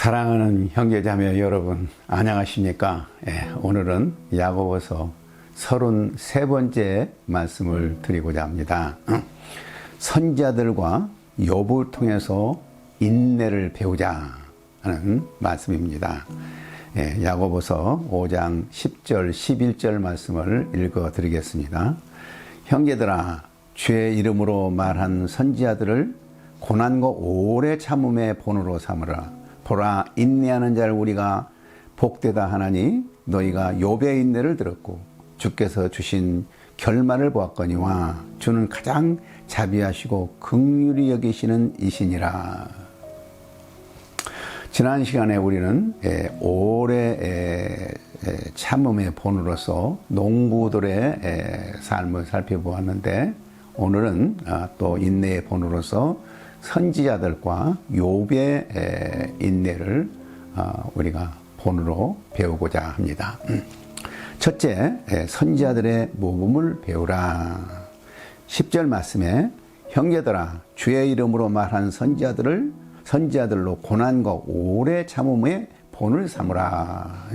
사랑하는 형제자매 여러분, 안녕하십니까? 오늘은 야고보서 33번째 말씀을 드리고자 합니다. 선지자들과 욥을 통해서 인내를 배우자 하는 말씀입니다. 야고보서 5장 10절 11절 말씀을 읽어 드리겠습니다. 형제들아, 주의 이름으로 말한 선지자들을 고난과 오래 참음의 본으로 삼으라. 보라, 인내하는 자를 우리가 복되다 하나니 너희가 욥의 인내를 들었고 주께서 주신 결말을 보았거니와 주는 가장 자비하시고 긍휼히 여기시는 이시니라. 지난 시간에 우리는 오래 참음의 본으로서 농부들의 삶을 살펴보았는데, 오늘은 또 인내의 본으로서 선지자들과 욥의 인내를 우리가 본으로 배우고자 합니다. 첫째, 선지자들의 모범을 배우라. 10절 말씀에 형제들아, 주의 이름으로 말한 선지자들로 고난과 오래 참음의 본을 삼으라.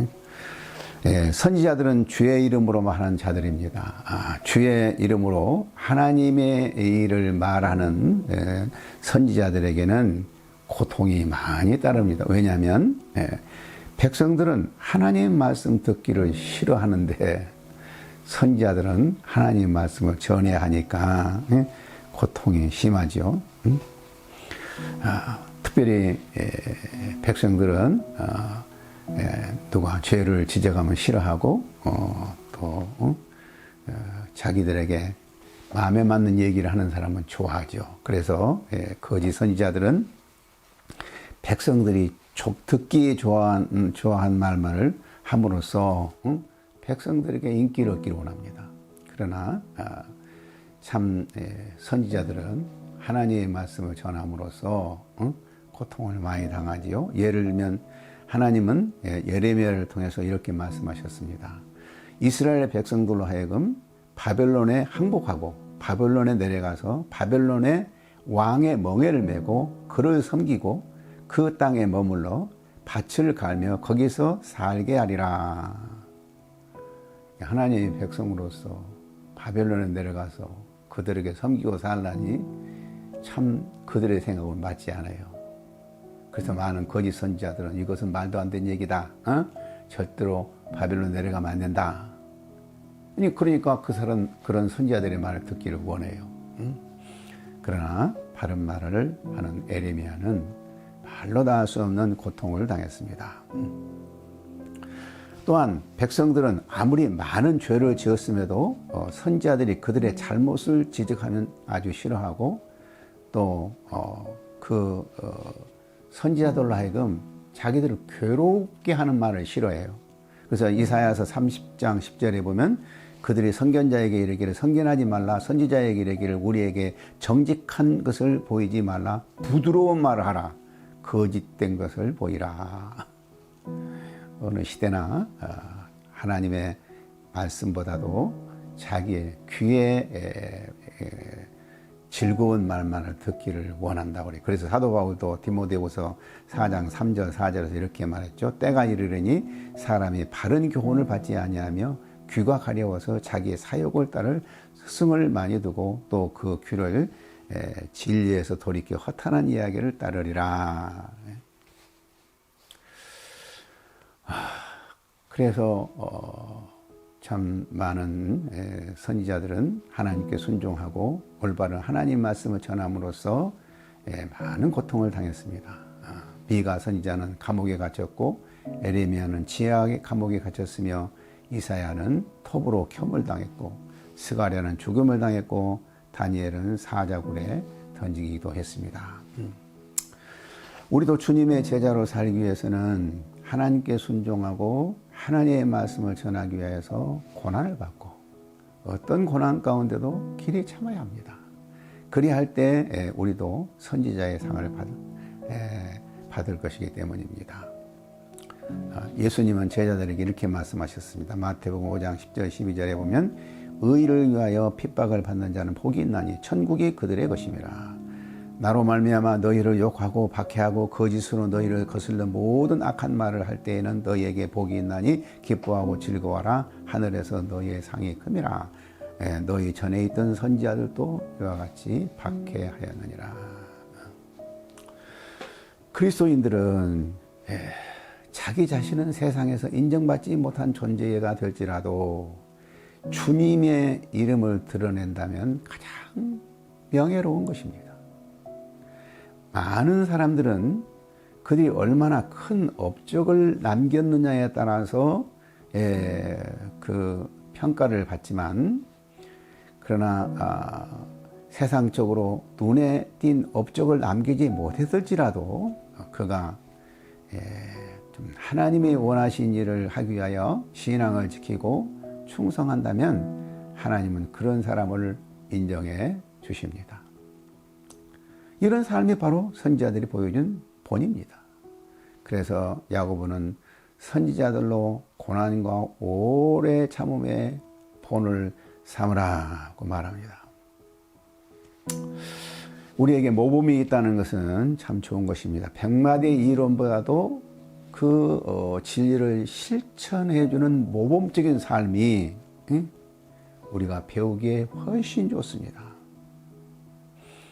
선지자들은 주의 이름으로 말하는 자들입니다. 주의 이름으로 하나님의 일을 말하는 선지자들에게는 고통이 많이 따릅니다. 왜냐하면 백성들은 하나님 말씀 듣기를 싫어하는데 선지자들은 하나님 말씀을 전해야 하니까 고통이 심하죠. 특별히 백성들은 누가 죄를 지적하면 싫어하고 자기들에게 마음에 맞는 얘기를 하는 사람은 좋아하죠. 그래서 거짓 선지자들은 백성들이 듣기 좋아한 말만을 함으로써 백성들에게 인기를 얻기를 원합니다. 그러나 참 선지자들은 하나님의 말씀을 전함으로써 고통을 많이 당하지요. 예를 들면 하나님은 예레미야를 통해서 이렇게 말씀하셨습니다. 이스라엘 백성들로 하여금 바벨론에 항복하고 바벨론에 내려가서 바벨론의 왕의 멍에를 메고 그를 섬기고 그 땅에 머물러 밭을 갈며 거기서 살게 하리라. 하나님의 백성으로서 바벨론에 내려가서 그들에게 섬기고 살라니 참 그들의 생각은 맞지 않아요. 그래서 많은 거짓 선지자들은 이것은 말도 안 되는 얘기다. 절대로 바벨론 내려가면 안 된다. 그러니까 그런 선지자들의 말을 듣기를 원해요. 그러나 바른 말을 하는 예레미야는 말로 다 할 수 없는 고통을 당했습니다. 또한 백성들은 아무리 많은 죄를 지었음에도 선지자들이 그들의 잘못을 지적하면 아주 싫어하고 또 선지자들로 하여금 자기들을 괴롭게 하는 말을 싫어해요. 그래서 이사야서 30장 10절에 보면 그들이 선견자에게 이르기를 선견하지 말라, 선지자에게 이르기를 우리에게 정직한 것을 보이지 말라, 부드러운 말을 하라, 거짓된 것을 보이라. 어느 시대나 하나님의 말씀보다도 자기의 귀에 즐거운 말만을 듣기를 원한다고 그래요. 그래서 사도 바울도 디모데후서 4장 3절 4절에서 이렇게 말했죠. 때가 이르려니 사람이 바른 교훈을 받지 아니하며 귀가 가려워서 자기의 사욕을 따를 스승을 많이 두고 또 그 귀를 진리에서 돌이켜 허탄한 이야기를 따르리라. 그래서 참 많은 선지자들은 하나님께 순종하고 올바른 하나님 말씀을 전함으로써 많은 고통을 당했습니다. 미가 선지자는 감옥에 갇혔고 에레미야는 지하의 감옥에 갇혔으며 이사야는 톱으로 켬을 당했고 스가랴는 죽음을 당했고 다니엘은 사자굴에 던지기도 했습니다. 우리도 주님의 제자로 살기 위해서는 하나님께 순종하고 하나님의 말씀을 전하기 위해서 고난을 받고 어떤 고난 가운데도 길이 참아야 합니다. 그리할 때 우리도 선지자의 상을 받을 것이기 때문입니다. 예수님은 제자들에게 이렇게 말씀하셨습니다. 마태복음 5장 10절 12절에 보면 의를 위하여 핍박을 받는 자는 복이 있나니 천국이 그들의 것임이라. 나로 말미암아 너희를 욕하고 박해하고 거짓으로 너희를 거슬러 모든 악한 말을 할 때에는 너희에게 복이 있나니 기뻐하고 즐거워라. 하늘에서 너희의 상이 큼이라. 너희 전에 있던 선지자들도 이와 같이 박해하였느니라. 그리스도인들은 자기 자신은 세상에서 인정받지 못한 존재가 될지라도 주님의 이름을 드러낸다면 가장 명예로운 것입니다. 많은 사람들은 그들이 얼마나 큰 업적을 남겼느냐에 따라서 그 평가를 받지만, 그러나 세상적으로 눈에 띈 업적을 남기지 못했을지라도 그가 좀 하나님의 원하신 일을 하기 위하여 신앙을 지키고 충성한다면 하나님은 그런 사람을 인정해 주십니다. 이런 삶이 바로 선지자들이 보여준 본입니다. 그래서 야고보는 선지자들로 고난과 오래 참음의 본을 삼으라고 말합니다. 우리에게 모범이 있다는 것은 참 좋은 것입니다. 100마디 이론보다도 그 진리를 실천해주는 모범적인 삶이 우리가 배우기에 훨씬 좋습니다.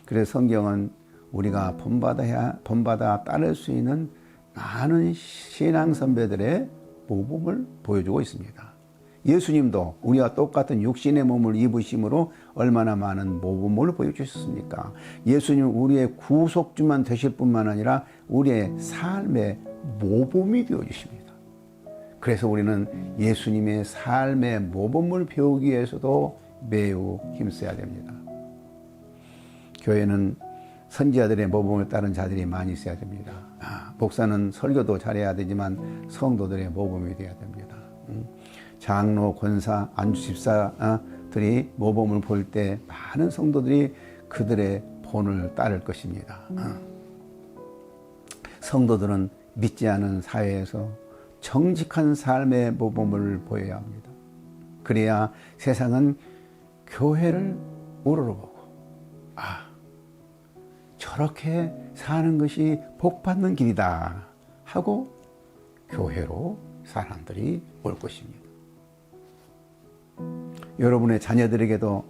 그래서 성경은 우리가 본받아 따를 수 있는 많은 신앙 선배들의 모범을 보여주고 있습니다. 예수님도 우리와 똑같은 육신의 몸을 입으심으로 얼마나 많은 모범을 보여주셨습니까? 예수님 우리의 구속주만 되실 뿐만 아니라 우리의 삶의 모범이 되어주십니다. 그래서 우리는 예수님의 삶의 모범을 배우기 위해서도 매우 힘써야 됩니다. 교회는 선지자들의 모범을 따른 자들이 많이 있어야 됩니다. 목사는 설교도 잘해야 되지만 성도들의 모범이 되어야 됩니다. 장로, 권사, 안주집사들이 모범을 볼 때 많은 성도들이 그들의 본을 따를 것입니다. 성도들은 믿지 않은 사회에서 정직한 삶의 모범을 보여야 합니다. 그래야 세상은 교회를 우러러보고 저렇게 사는 것이 복받는 길이다 하고 교회로 사람들이 올 것입니다. 여러분의 자녀들에게도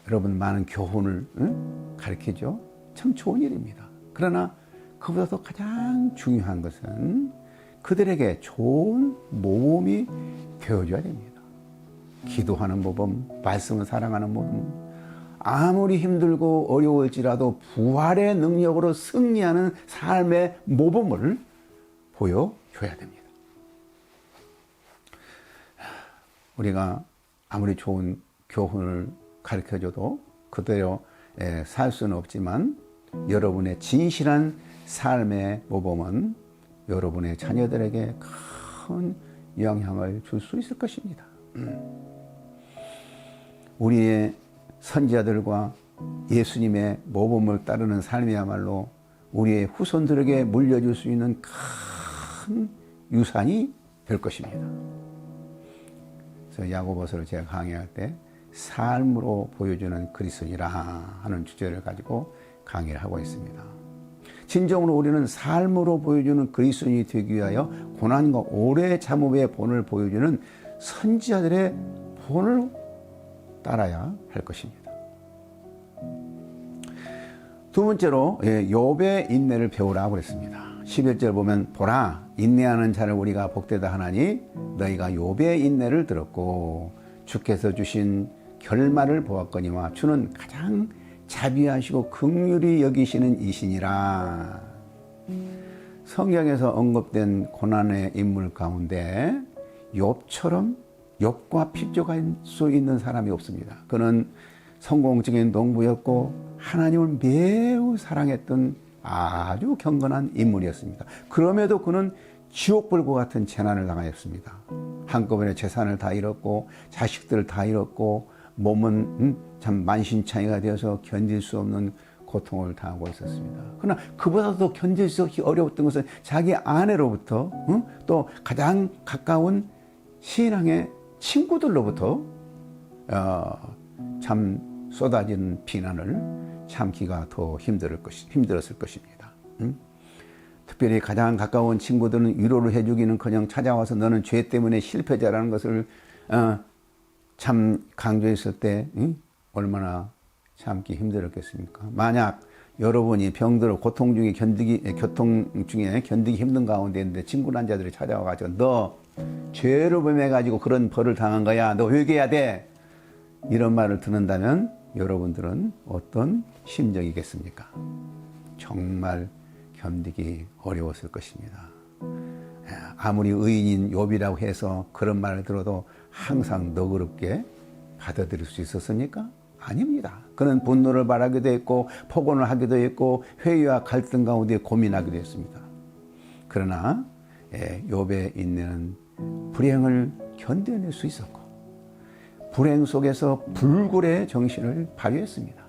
여러분 많은 교훈을 가르치죠. 참 좋은 일입니다. 그러나 그보다도 가장 중요한 것은 그들에게 좋은 모범이 되어줘야 됩니다. 기도하는 모범, 말씀을 사랑하는 모범, 아무리 힘들고 어려울지라도 부활의 능력으로 승리하는 삶의 모범을 보여줘야 됩니다. 우리가 아무리 좋은 교훈을 가르쳐줘도 그대로 살 수는 없지만 여러분의 진실한 삶의 모범은 여러분의 자녀들에게 큰 영향을 줄 수 있을 것입니다. 우리의 선지자들과 예수님의 모범을 따르는 삶이야말로 우리의 후손들에게 물려줄 수 있는 큰 유산이 될 것입니다. 그래서 야고보서를 제가 강의할 때 삶으로 보여주는 그리스도인이라 하는 주제를 가지고 강의를 하고 있습니다. 진정으로 우리는 삶으로 보여주는 그리스도인이 되기 위하여 고난과 오래 참음의 본을 보여주는 선지자들의 본을 따라야 할 것입니다. 두 번째로 욥의 인내를 배우라고 그랬습니다. 11절 보면 보라 인내하는 자를 우리가 복되다 하나니 너희가 욥의 인내를 들었고 주께서 주신 결말을 보았거니와 주는 가장 자비하시고 긍휼히 여기시는 이시니라. 성경에서 언급된 고난의 인물 가운데 욥처럼 욥과 비교할 수 있는 사람이 없습니다. 그는 성공적인 농부였고 하나님을 매우 사랑했던 아주 경건한 인물이었습니다. 그럼에도 그는 지옥불과 같은 재난을 당하였습니다. 한꺼번에 재산을 다 잃었고 자식들을 다 잃었고 몸은 참 만신창이가 되어서 견딜 수 없는 고통을 당하고 있었습니다. 그러나 그보다도 견딜 수 없이 어려웠던 것은 자기 아내로부터 또 가장 가까운 신앙의 친구들로부터 참 쏟아지는 비난을 참기가 더 힘들었을 것입니다. 특별히 가장 가까운 친구들은 위로를 해주기는커녕 찾아와서 너는 죄 때문에 실패자라는 것을 참 강조했을 때 얼마나 참기 힘들었겠습니까? 만약 여러분이 병들어 고통 중에 견디기 힘든 가운데 있는데 친구 난자들이 찾아와가지고 너 죄를 범해가지고 그런 벌을 당한 거야. 너 회개해야 돼. 이런 말을 듣는다면 여러분들은 어떤 심정이겠습니까? 정말 견디기 어려웠을 것입니다. 아무리 의인인 욥이라고 해서 그런 말을 들어도 항상 너그럽게 받아들일 수 있었습니까? 아닙니다. 그는 분노를 말하기도 했고 폭언을 하기도 했고 회의와 갈등 가운데 고민하기도 했습니다. 그러나 욥의 인내는 불행을 견뎌낼 수 있었고 불행 속에서 불굴의 정신을 발휘했습니다.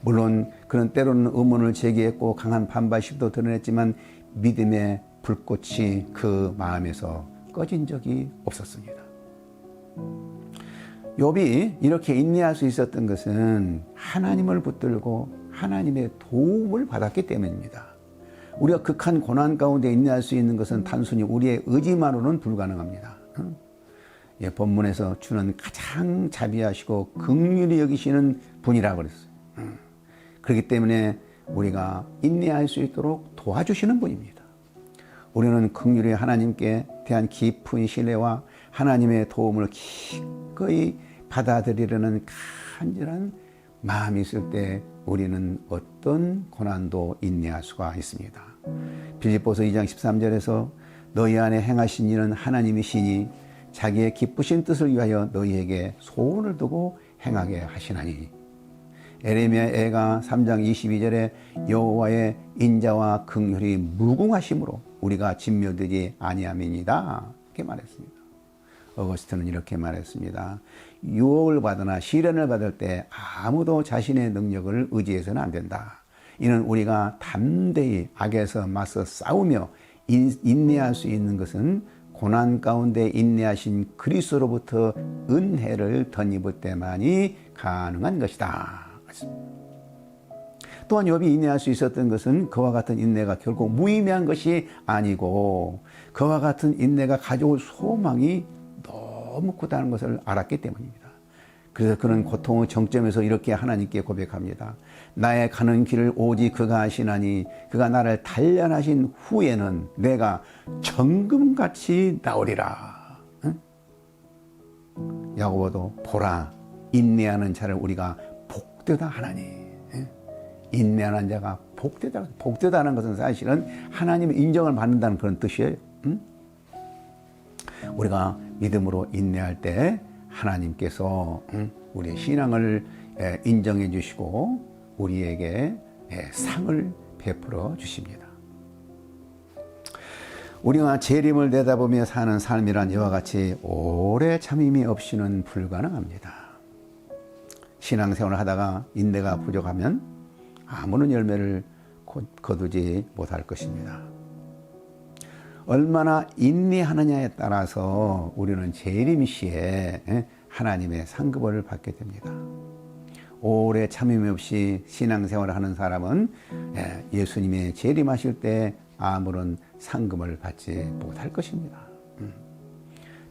물론 그는 때로는 의문을 제기했고 강한 반발심도 드러냈지만 믿음의 불꽃이 그 마음에서 꺼진 적이 없었습니다. 욥이 이렇게 인내할 수 있었던 것은 하나님을 붙들고 하나님의 도움을 받았기 때문입니다. 우리가 극한 고난 가운데 인내할 수 있는 것은 단순히 우리의 의지만으로는 불가능합니다. 본문에서 주는 가장 자비하시고 긍휼히 여기시는 분이라고 그랬어요. 그렇기 때문에 우리가 인내할 수 있도록 도와주시는 분입니다. 우리는 긍휼히 하나님께 대한 깊은 신뢰와 하나님의 도움을 기꺼이 받아들이려는 간절한 마음이 있을 때 우리는 어떤 고난도 인내할 수가 있습니다. 빌립보서 2장 13절에서 너희 안에 행하신 일은 하나님이시니 자기의 기쁘신 뜻을 위하여 너희에게 소원을 두고 행하게 하시나니. 에레미야 애가 3장 22절에 여호와의 인자와 긍휼이 무궁하심으로 우리가 진멸되지 아니함이니이다 이렇게 말했습니다. 어거스틴은 이렇게 말했습니다. 유혹을 받거나 시련을 받을 때 아무도 자신의 능력을 의지해서는 안 된다. 이는 우리가 담대히 악에서 맞서 싸우며 인내할 수 있는 것은 고난 가운데 인내하신 그리스도로부터 은혜를 덧입을 때만이 가능한 것이다. 또한 욥이 인내할 수 있었던 것은 그와 같은 인내가 결국 무의미한 것이 아니고 그와 같은 인내가 가져올 소망이 너무 크다는 것을 알았기 때문입니다. 그래서 그는 고통의 정점에서 이렇게 하나님께 고백합니다. 나의 가는 길을 오직 그가 아시나니 그가 나를 단련하신 후에는 내가 정금같이 나오리라. 야고보도 보라 인내하는 자를 우리가 복되다 하나니. 인내하는 자가 복되다는 것은 사실은 하나님의 인정을 받는다는 그런 뜻이에요. 우리가 믿음으로 인내할 때 하나님께서 우리의 신앙을 인정해 주시고 우리에게 상을 베풀어 주십니다. 우리가 재림을 내다보며 사는 삶이란 이와 같이 오래 참음이 없이는 불가능합니다. 신앙생활을 하다가 인내가 부족하면 아무런 열매를 거두지 못할 것입니다. 얼마나 인내하느냐에 따라서 우리는 재림 시에 하나님의 상급을 받게 됩니다. 오래 참음 없이 신앙생활을 하는 사람은 예수님의 재림하실 때 아무런 상급을 받지 못할 것입니다.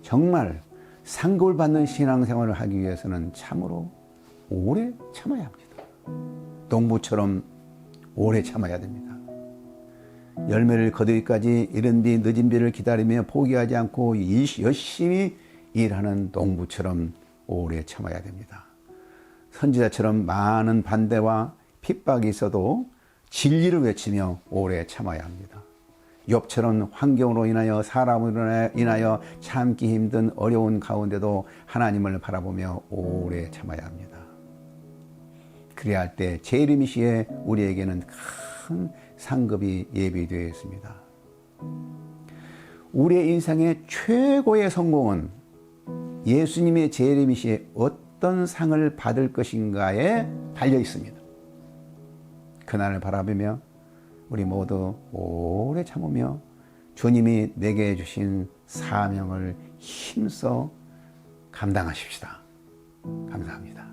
정말 상급을 받는 신앙생활을 하기 위해서는 참으로 오래 참아야 합니다. 농부처럼 오래 참아야 됩니다. 열매를 거두기까지 이른 비 늦은 비를 기다리며 포기하지 않고 열심히 일하는 농부처럼 오래 참아야 됩니다. 선지자처럼 많은 반대와 핍박이 있어도 진리를 외치며 오래 참아야 합니다. 욥처럼 환경으로 인하여 사람으로 인하여 참기 힘든 어려운 가운데도 하나님을 바라보며 오래 참아야 합니다. 그래야 할 때 재림 시에 우리에게는 큰 상급이 예비되어 있습니다. 우리의 인생의 최고의 성공은 예수님의 재림 시에 어떤 상을 받을 것인가에 달려 있습니다. 그날을 바라보며 우리 모두 오래 참으며 주님이 내게 주신 사명을 힘써 감당하십시다. 감사합니다.